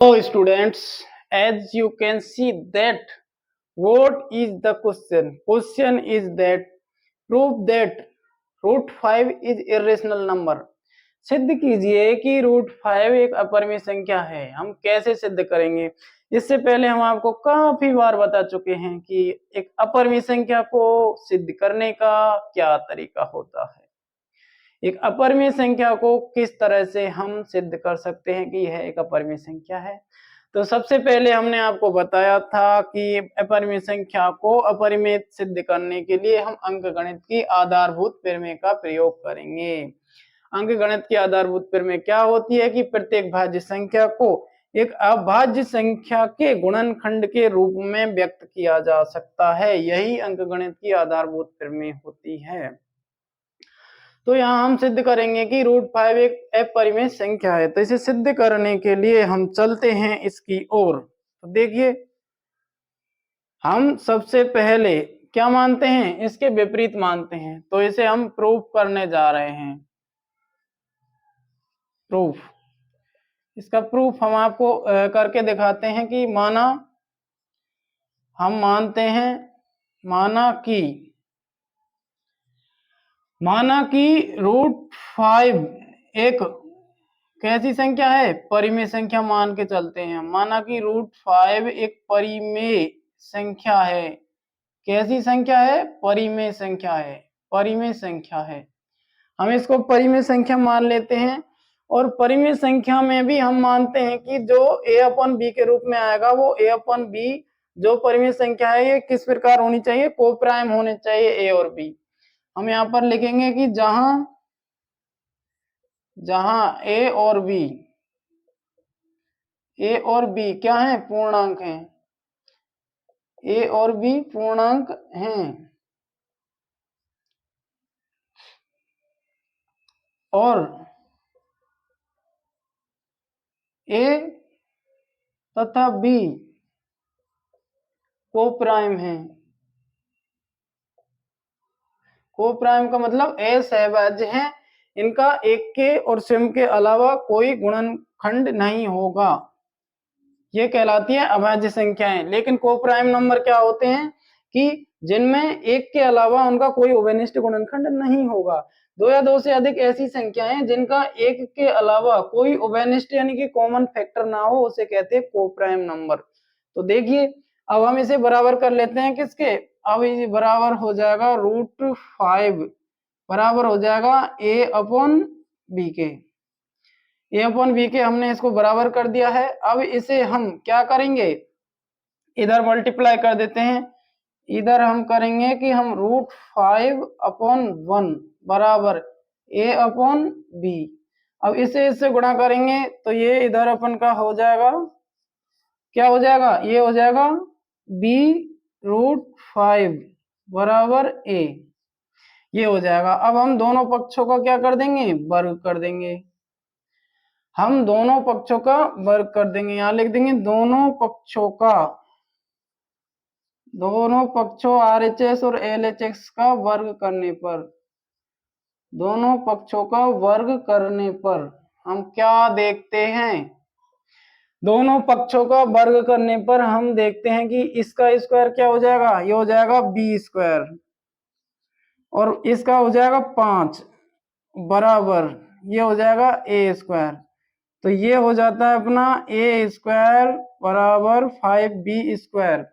So students, as you can see that what is the question? Question is that prove that root 5 is irrational number. सिद्ध कीजिए कि root 5 एक अपरिमेय संख्या है। हम कैसे सिद्ध करेंगे? इससे पहले हम आपको काफी बार बता चुके हैं कि एक अपरिमेय संख्या को सिद्ध करने का क्या तरीका होता है। एक अपरिमेय संख्या को किस तरह से हम सिद्ध कर सकते हैं कि यह एक अपरिमेय संख्या है। तो सबसे पहले हमने आपको बताया था कि अपरिमेय संख्या को अपरिमेय सिद्ध करने के लिए हम अंकगणित की आधारभूत प्रमेय का प्रयोग करेंगे। अंकगणित की आधारभूत प्रमेय क्या होती है कि प्रत्येक भाज्य संख्या को एक अभाज्य संख्या के गुणनखंड के रूप में व्यक्त किया जा सकता है। यही अंकगणित की आधारभूत प्रमेय होती है। तो यहाँ हम सिद्ध करेंगे कि रूट 5 एक अपरिमेय संख्या है। तो इसे सिद्ध करने के लिए हम चलते हैं इसकी ओर। तो देखिए, हम सबसे पहले क्या मानते हैं? इसके विपरीत मानते हैं। तो इसे हम प्रूफ करने जा रहे हैं। प्रूफ, इसका प्रूफ हम आपको करके दिखाते हैं कि हम मानते हैं माना कि रूट 5 एक कैसी संख्या है? परिमेय संख्या मान के चलते हैं। माना कि रूट 5 एक परिमेय संख्या है। कैसी संख्या है? परिमेय संख्या है। परिमेय संख्या है, हम इसको परिमेय संख्या मान लेते हैं। और परिमेय संख्या में भी हम मानते हैं कि जो a/b के रूप में आएगा वो a/b जो परिमेय संख्या है ये किस प्रकार होनी चाहिए? कोप्राइम होने चाहिए a और b। हम यहाँ पर लिखेंगे कि जहां a और b क्या है? पूर्णांक हैं। a और b पूर्णांक हैं और a तथा b कोप्राइम है। कोप्राइम का मतलब a सहभाज्य है। इनका एक के और स्वयं के अलावा कोई गुणनखंड नहीं होगा। ये कहलाती है अभाज्य संख्याएं। लेकिन कोप्राइम नंबर क्या होते हैं कि जिनमें एक के अलावा उनका कोई उभयनिष्ठ गुणनखंड नहीं होगा। दो या दो से अधिक ऐसी संख्याएं जिनका एक के अलावा कोई उभयनिष्ठ यानी कि कॉमन फैक्टर ना हो, उसे कहते हैं कोप्राइम नंबर। तो देखिए, अब हम इसे बराबर कर लेते हैं किसके? अब ये बराबर हो जाएगा रूट 5 बराबर हो जाएगा a/b के। a/b के हमने इसको बराबर कर दिया है। अब इसे हम क्या करेंगे? इधर मल्टीप्लाई कर देते हैं। इधर हम करेंगे कि हम रूट 5/1 बराबर a/b। अब इसे इससे गुणा करेंगे तो ये इधर अपन का हो जाएगा, क्या हो जाएगा? ये हो जाएगा b√5 बराबर a। ये हो जाएगा। अब हम दोनों पक्षों का क्या कर देंगे? वर्ग कर देंगे। हम दोनों पक्षों का वर्ग कर देंगे। यहां लिख देंगे दोनों पक्षों RHS और LHS का वर्ग करने पर, दोनों पक्षों का वर्ग करने पर हम क्या देखते हैं? दोनों पक्षों का वर्ग करने पर हम देखते हैं कि इसका स्क्वायर क्या हो जाएगा? ये हो जाएगा b² और इसका हो जाएगा 5 बराबर ये हो जाएगा a²। तो ये हो जाता है अपना a² बराबर 5b²।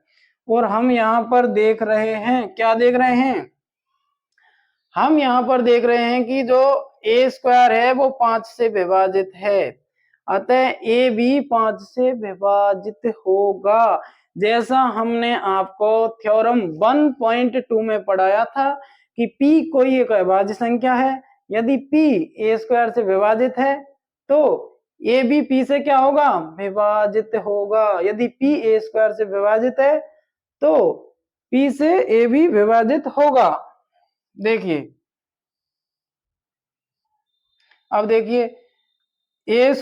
और हम यहाँ पर देख रहे हैं, क्या देख रहे हैं? हम यहाँ पर देख रहे हैं कि जो a² है वो 5 से विभाजित है, अतः a भी 5 से विभाजित होगा। जैसा हमने आपको थ्योरम 1.2 में पढ़ाया था कि p कोई एक अभाज्य संख्या है। यदि p a² से विभाजित है तो a भी p से क्या होगा? विभाजित होगा। यदि p a² से विभाजित है तो p से a भी विभाजित होगा। देखिए, अब देखिए a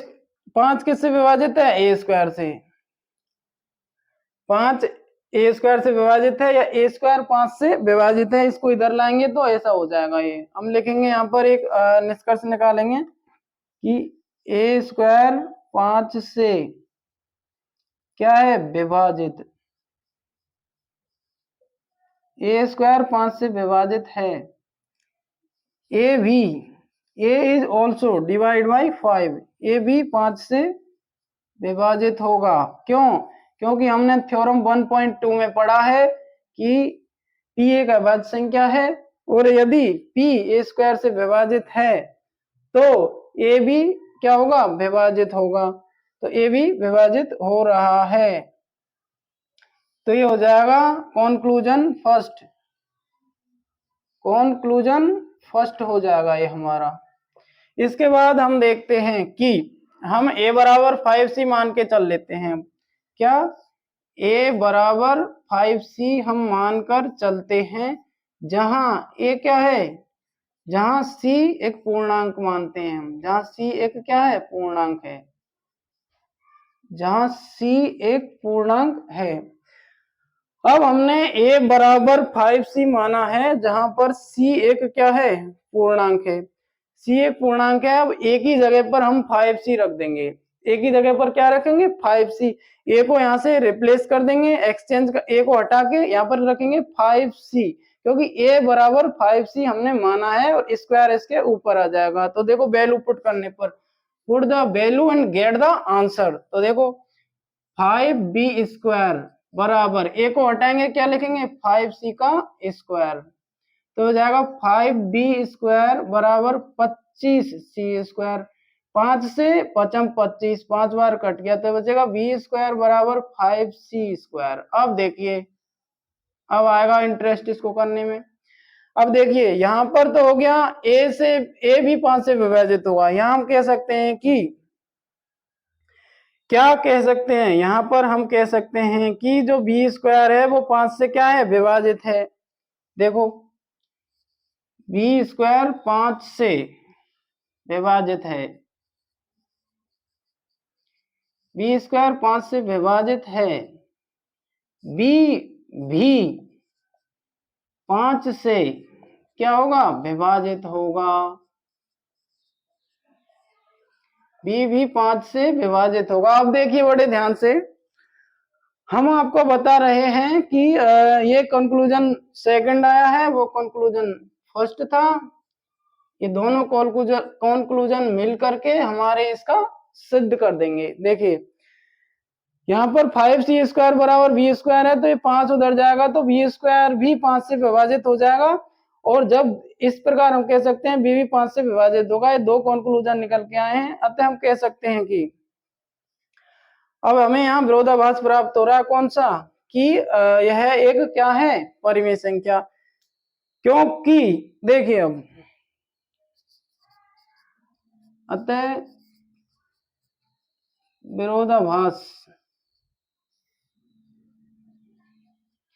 5 किससे विभाजित है? a² से। 5 a² से विभाजित है या a² 5 से विभाजित है। इसको इधर लाएंगे तो ऐसा हो जाएगा। ये हम लिखेंगे यहाँ पर एक निष्कर्ष निकालेंगे कि a² 5 से क्या है, विभाजित। ए स्क्वायर 5 से विभाजित है। ए भी, ए इज ऑल्सो डिवाइड बाई 5, ए भी 5 से विभाजित होगा। क्यों? क्योंकि हमने थ्योरम 1.2 में पढ़ा है कि पी एक अभाज्य संख्या है, और यदि पी ए स्क्वायर से विभाजित है तो ए भी क्या होगा, विभाजित होगा। तो ए भी विभाजित हो रहा है। तो ये हो जाएगा कॉन्क्लूजन फर्स्ट, कॉन्क्लूजन फर्स्ट हो जाएगा ये हमारा। इसके बाद हम देखते हैं कि हम a बराबर 5c मान के चल लेते हैं। क्या, a बराबर 5c हम मानकर चलते हैं, जहां a क्या है, जहां c एक पूर्णांक मानते हैं हम, जहां c एक क्या है, पूर्णांक है, जहां c एक पूर्णांक है। अब हमने a बराबर 5c माना है जहां पर c एक क्या है, पूर्णांक है। c एक पूर्णांक है। अब a की जगह पर हम 5c रख देंगे। a की जगह पर क्या रखेंगे, 5c। a को यहाँ से रिप्लेस कर देंगे, एक्सचेंज का a को हटा के यहाँ पर रखेंगे 5c, क्योंकि a बराबर 5c हमने माना है और स्क्वायर इसके ऊपर आ जाएगा। तो देखो वैल्यू पुट करने पर, put the value and get the answer. तो देखो 5b स्क्वायर बराबर, a को हटाएंगे क्या लिखेंगे, 5c का स्क्वायर। तो हो जाएगा 5b स्क्वायर बराबर 25c स्क्वायर। 5 से 5 25, 5 बार कट गया तो बचेगा b स्क्वायर बराबर 5c स्क्वायर। अब देखिए, अब आएगा इंटरेस्ट इसको करने में। अब देखिए यहां पर तो हो गया a भी 5 से विभाजित होगा। यहां हम कह सकते हैं कि, क्या कह सकते हैं, यहां पर हम कह सकते हैं कि जो बी स्क्वायर है वो 5 से क्या है, विभाजित है। देखो बी स्क्वायर 5 से विभाजित है, बी स्क्वायर 5 से विभाजित है, बी भी 5 से क्या होगा, विभाजित होगा। बी भी 5 से विभाजित होगा। अब देखिए बड़े ध्यान से, हम आपको बता रहे हैं कि ये कंक्लूजन सेकंड आया है, वो कंक्लूजन फर्स्ट था। ये दोनों कंक्लूजन मिल करके हमारे इसका सिद्ध कर देंगे। देखिए यहाँ पर 5c स्क्वायर बराबर बी स्क्वायर है, तो ये 5 उधर जाएगा तो बी स्क्वायर भी 5 से विभाजित हो जाएगा। और जब इस प्रकार हम कह सकते हैं बी भी 5 से विभाजित होगा। ये दो कंक्लूजन निकल के आए हैं। अतः हम कह सकते हैं कि अब हमें यहाँ विरोधाभास प्राप्त हो रहा है, कौन सा, कि यह एक क्या है, परिमेय संख्या। क्योंकि देखिए अब, अतः विरोधाभास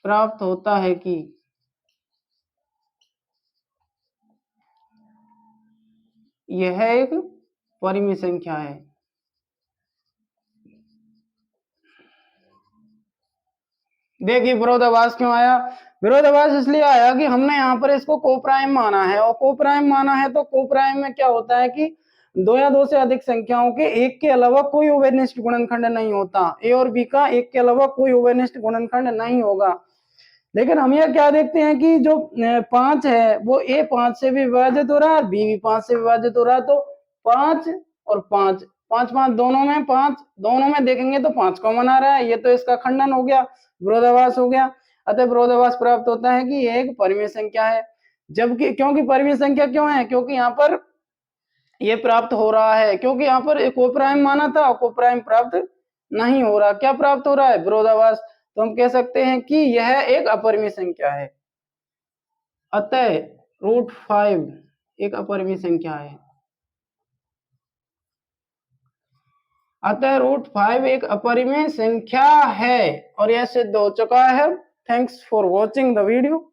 प्राप्त होता है कि यह एक परिमेय संख्या है। देखिए विरोधाभास क्यों आया, विरोधाभास इसलिए आया कि हमने यहाँ पर इसको कोप्राइम माना है, और कोप्राइम माना है तो कोप्राइम में क्या होता है कि दो या दो से अधिक संख्याओं के एक के अलावा कोई उभयनिष्ठ गुणनखंड नहीं होता। ए और बी का एक के अलावा कोई उभयनिष्ठ गुणनखंड नहीं होगा। लेकिन हम यह क्या देखते हैं कि जो 5 है वो ए 5 से भी विभाजित हो रहा है, बी भी 5 से विभाजित हो रहा है। तो 5 और 5, 5 5 दोनों में, 5 दोनों में देखेंगे तो 5 कॉमन आ रहा है। ये तो इसका खंडन हो गया, विरोधाभास हो गया। अतः विरोधाभास प्राप्त होता है कि ये एक परिमेय संख्या है। जबकि क्योंकि परिमेय संख्या क्यों है, क्योंकि यहाँ पर ये प्राप्त हो रहा है, क्योंकि यहाँ पर एक कोप्राइम माना था, कोप्राइम प्राप्त नहीं हो रहा। क्या प्राप्त हो रहा है, विरोधाभास। तो हम कह सकते हैं कि यह एक अपरिमेय संख्या है। अतः √5 एक अपरिमेय संख्या है। अतः √5 एक अपरिमेय संख्या है और यह सिद्ध हो चुका है। Thanks for watching the video.